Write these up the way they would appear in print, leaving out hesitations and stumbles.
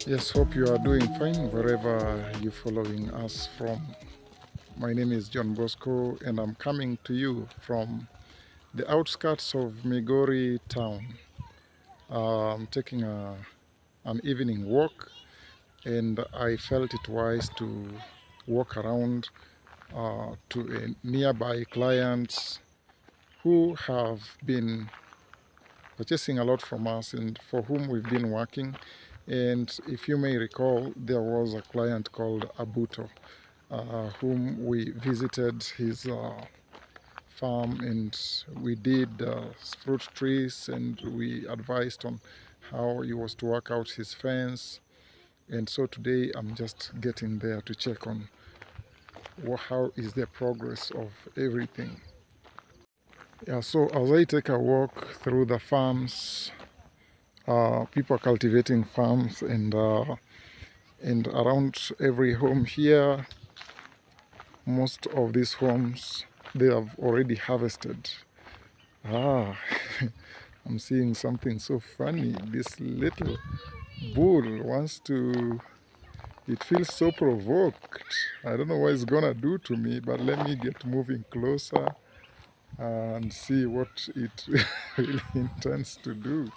Yes, hope you are doing fine wherever you're following us from. My name is John Bosco and I'm coming to you from the outskirts of Migori town. I'm taking an evening walk and I felt it wise to walk around to a nearby clients who have been purchasing a lot from us and for whom we've been working. And if you may recall, there was a client called Abuto, whom we visited his farm and we did fruit trees and we advised on how he was to work out his fence. And so today I'm just getting there to check on how is the progress of everything. Yeah, so as I take a walk through the farms, people are cultivating farms and around every home here, most of these homes, they have already harvested. I'm seeing something so funny. This little bull wants to, it feels so provoked. I don't know what it's gonna do to me, but let me get moving closer and see what it really intends to do.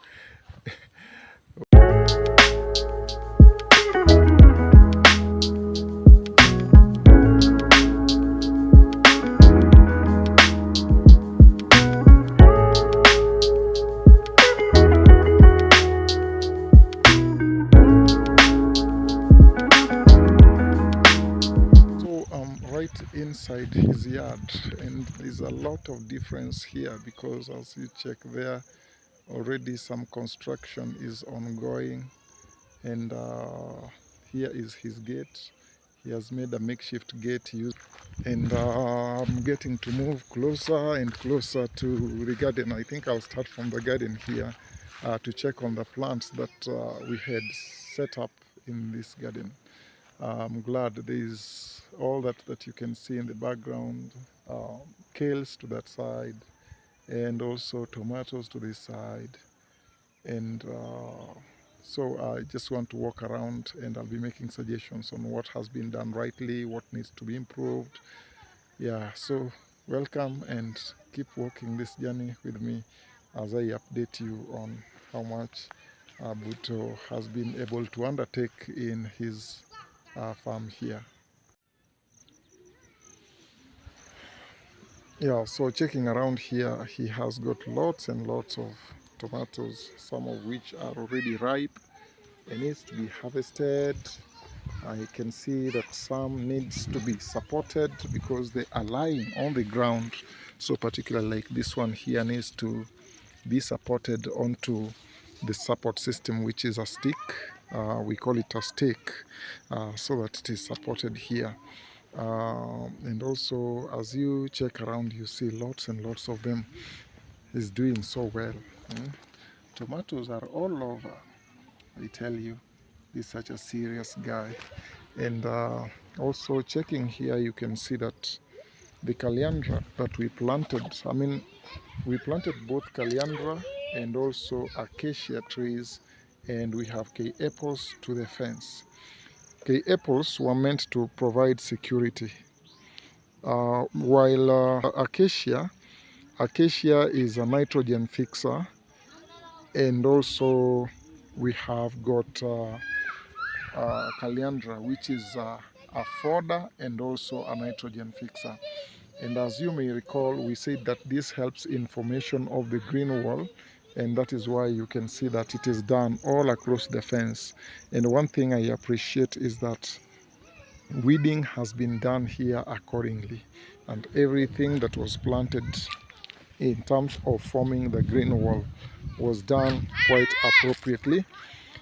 Right inside his yard, and there's a lot of difference here because as you check there, already some construction is ongoing, and here is his gate. He has made a makeshift gate and I'm getting to move closer and closer to the garden. I think I'll start from the garden here to check on the plants that we had set up in this garden. I'm glad there is all that you can see in the background, kales to that side and also tomatoes to this side. And so I just want to walk around and I'll be making suggestions on what has been done rightly, what needs to be improved. Yeah, so welcome and keep walking this journey with me as I update you on how much Buto has been able to undertake in his farm here. Yeah, so checking around here, he has got lots and lots of tomatoes, some of which are already ripe and needs to be harvested. I can see that some needs to be supported because they are lying on the ground. So particularly like this one here needs to be supported onto the support system, which is a stick. We call it a stake, so that it is supported here. And also as you check around, you see lots and lots of them. Is doing so well. Tomatoes are all over, I tell you. He's such a serious guy. And also checking here, you can see that the Kaliandra that we planted, we planted both Kaliandra and also acacia trees, and we have K apples to the fence. K apples were meant to provide security, while acacia acacia is a nitrogen fixer, and also we have got calandra, which is a fodder and also a nitrogen fixer. And as you may recall, we said that this helps in formation of the green wall, and that is why you can see that it is done all across the fence. And one thing I appreciate is that weeding has been done here accordingly, and everything that was planted in terms of forming the green wall was done quite appropriately.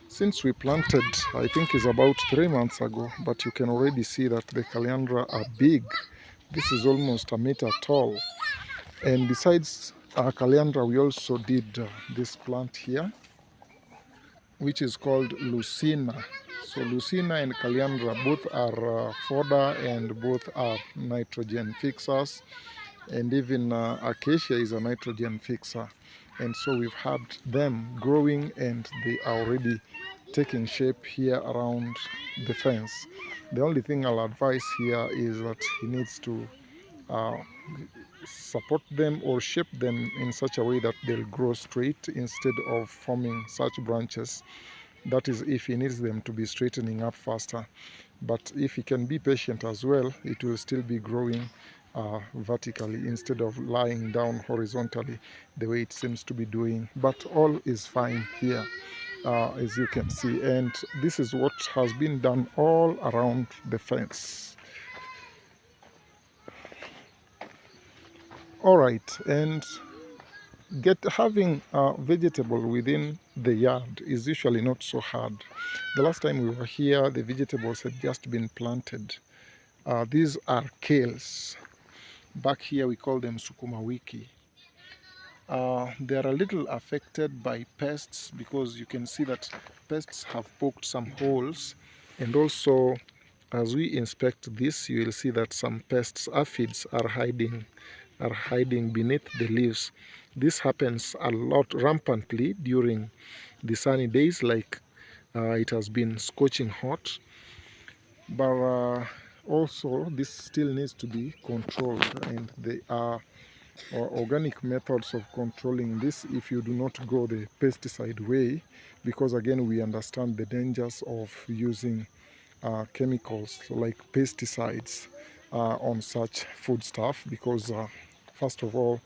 Since we planted, I think it's about 3 months ago, but you can already see that the calandra are big. This is almost a meter tall. And besides calandra, we also did this plant here, which is called lucina. So lucina and calandra both are fodder and both are nitrogen fixers, and even acacia is a nitrogen fixer. And so we've had them growing, and they are already taking shape here around the fence. The only thing I'll advise here is that he needs to uh, support them or shape them in such a way that they'll grow straight instead of forming such branches. That is if he needs them to be straightening up faster. But if he can be patient as well, it will still be growing vertically instead of lying down horizontally the way it seems to be doing. But all is fine here, as you can see. And this is what has been done all around the fence. All right, and having a vegetable within the yard is usually not so hard. The last time we were here, the vegetables had just been planted. These are kales. Back here we call them sukuma wiki. They are a little affected by pests because you can see that pests have poked some holes, and also as we inspect this, you will see that some pests, aphids, are hiding beneath the leaves. This happens a lot rampantly during the sunny days, like it has been scorching hot. But also this still needs to be controlled, and they are organic methods of controlling this if you do not go the pesticide way, because again we understand the dangers of using chemicals like pesticides on such foodstuff, because first of all,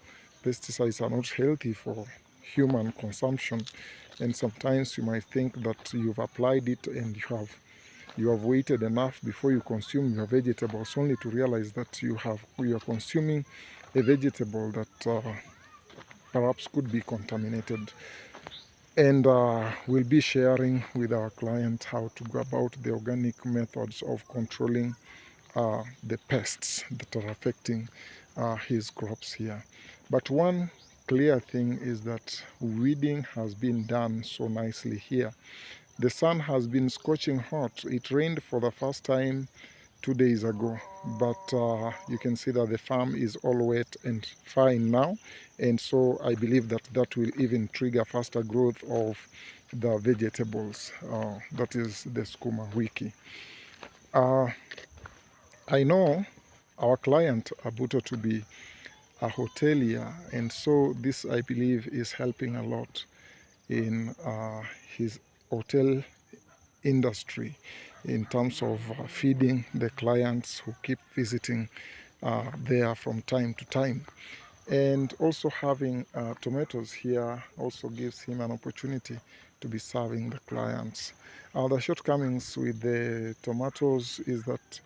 pesticides are not healthy for human consumption, and sometimes you might think that you've applied it and you have waited enough before you consume your vegetables, only to realize that you are consuming a vegetable that perhaps could be contaminated. And we'll be sharing with our client how to go about the organic methods of controlling the pests that are affecting his crops here. But one clear thing is that weeding has been done so nicely here. The sun has been scorching hot. It rained for the first time 2 days ago, but you can see that the farm is all wet and fine now, and so I believe that that will even trigger faster growth of the vegetables. That is the sukuma wiki. I know our client Abuto to be a hotelier, and so this, I believe, is helping a lot in his hotel industry in terms of feeding the clients who keep visiting there from time to time. And also having tomatoes here also gives him an opportunity to be serving the clients. The shortcomings with the tomatoes is that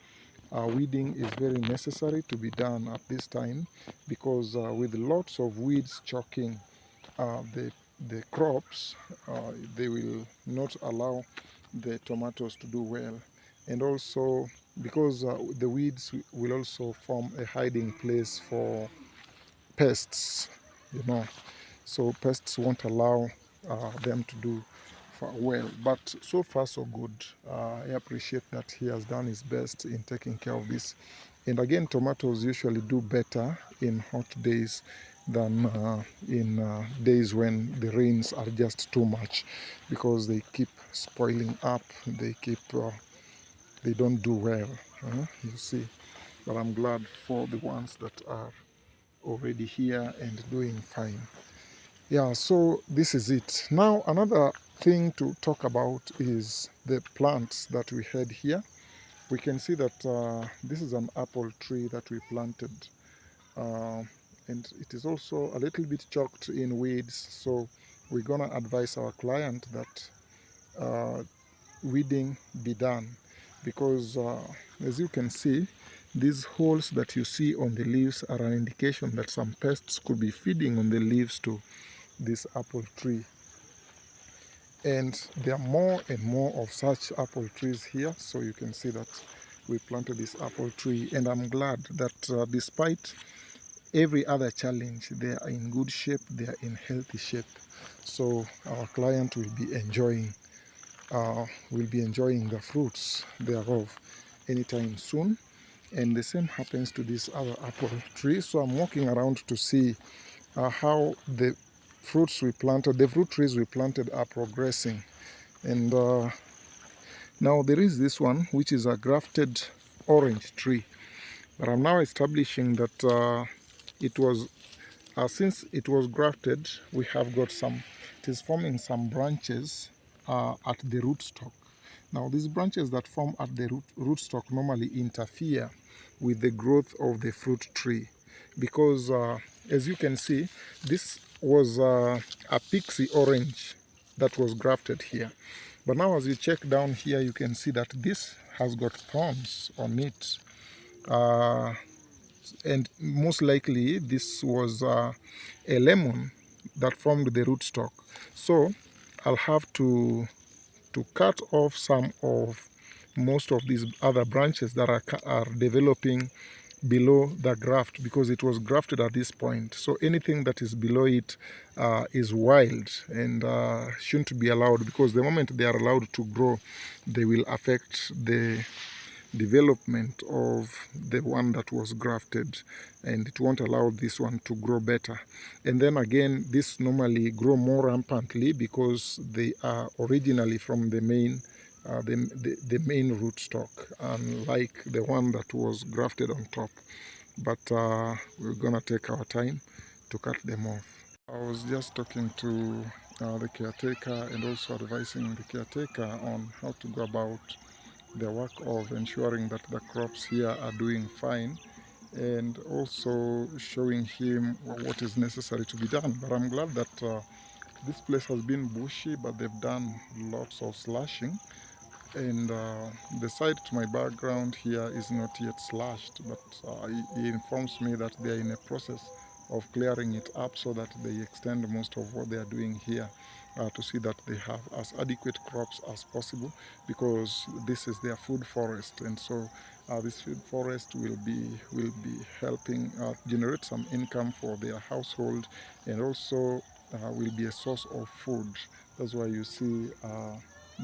weeding is very necessary to be done at this time, because with lots of weeds choking the crops, they will not allow the tomatoes to do well. And also because the weeds will also form a hiding place for pests, you know. So pests won't allow them to do well. But so far so good. I appreciate that he has done his best in taking care of this. And again, tomatoes usually do better in hot days than in days when the rains are just too much, because they keep spoiling up. They don't do well. You see. But I'm glad for the ones that are already here and doing fine. Yeah, so this is it. Now another thing to talk about is the plants that we had here. We can see that this is an apple tree that we planted, uh, and it is also a little bit choked in weeds, so we're gonna advise our client that weeding be done, because as you can see, these holes that you see on the leaves are an indication that some pests could be feeding on the leaves to this apple tree. And there are more and more of such apple trees here, so you can see that we planted this apple tree, and I'm glad that despite every other challenge, they are in good shape, they are in healthy shape. So our client will be enjoying the fruits thereof anytime soon. And the same happens to this other apple tree. So I'm walking around to see how the fruit trees we planted are progressing. And now there is this one, which is a grafted orange tree. But I'm now establishing that since it was grafted, we have got it is forming some branches at the rootstock. Now, these branches that form at the rootstock normally interfere with the growth of the fruit tree, because as you can see, this was a pixie orange that was grafted here. But now as you check down here, you can see that this has got thorns on it. And most likely this was a lemon that formed the rootstock. So I'll have to cut off some of most of these other branches that are developing below the graft, because it was grafted at this point. So anything that is below it is wild and shouldn't be allowed, because the moment they are allowed to grow, they will affect the development of the one that was grafted, and it won't allow this one to grow better. And then again, this normally grow more rampantly because they are originally from the main the main rootstock, unlike the one that was grafted on top. But we're gonna take our time to cut them off. I was just talking to the caretaker and also advising the caretaker on how to go about the work of ensuring that the crops here are doing fine, and also showing him what is necessary to be done. But I'm glad that this place has been bushy, but they've done lots of slashing, and the side to my background here is not yet slashed, but he informs me that they are in a process of clearing it up so that they extend most of what they are doing here to see that they have as adequate crops as possible, because this is their food forest. And so this food forest will be helping generate some income for their household, and also will be a source of food. That's why you see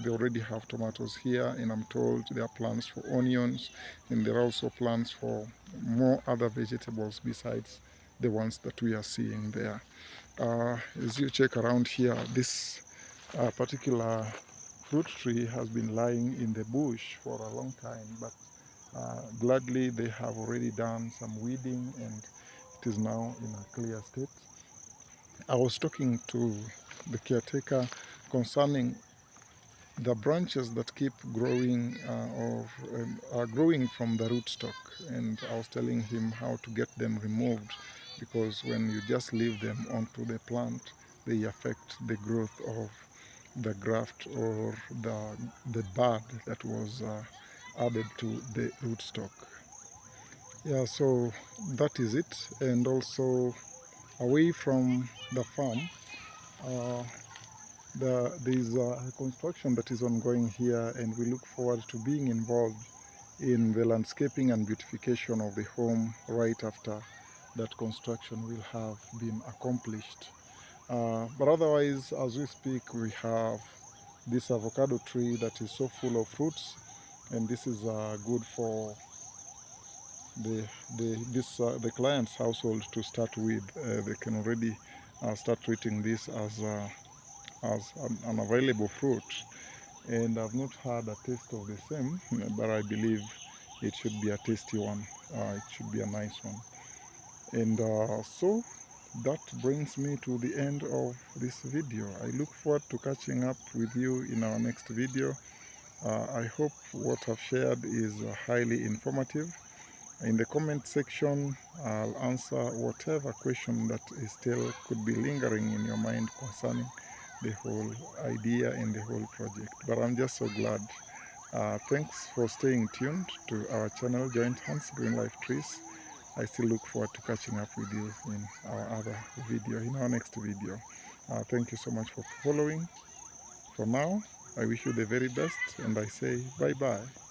they already have tomatoes here, and I'm told there are plans for onions, and there are also plans for more other vegetables besides the ones that we are seeing there. As you check around here, this particular fruit tree has been lying in the bush for a long time, but gladly they have already done some weeding, and it is now in a clear state. I was talking to the caretaker concerning the branches that keep growing or are growing from the rootstock, and I was telling him how to get them removed, because when you just leave them onto the plant, they affect the growth of the graft or the bud that was added to the rootstock. Yeah, so that is it. And also away from the farm, uh, there is a construction that is ongoing here, and we look forward to being involved in the landscaping and beautification of the home right after that construction will have been accomplished. But otherwise, as we speak, we have this avocado tree that is so full of fruits, and this is good for the client's household to start with. They can already start treating this as an available fruit, and I've not had a taste of the same, but I believe it should be a tasty one. It should be a nice one. And so that brings me to the end of this video. I look forward to catching up with you in our next video. I hope what I've shared is highly informative. In the comment section, I'll answer whatever question that is still could be lingering in your mind concerning the whole idea and the whole project. But I'm just so glad. Thanks for staying tuned to our channel, Joint Hands Green Life Trees. I still look forward to catching up with you in our other video, in our next video. Thank you so much for following. For now, I wish you the very best and I say bye-bye.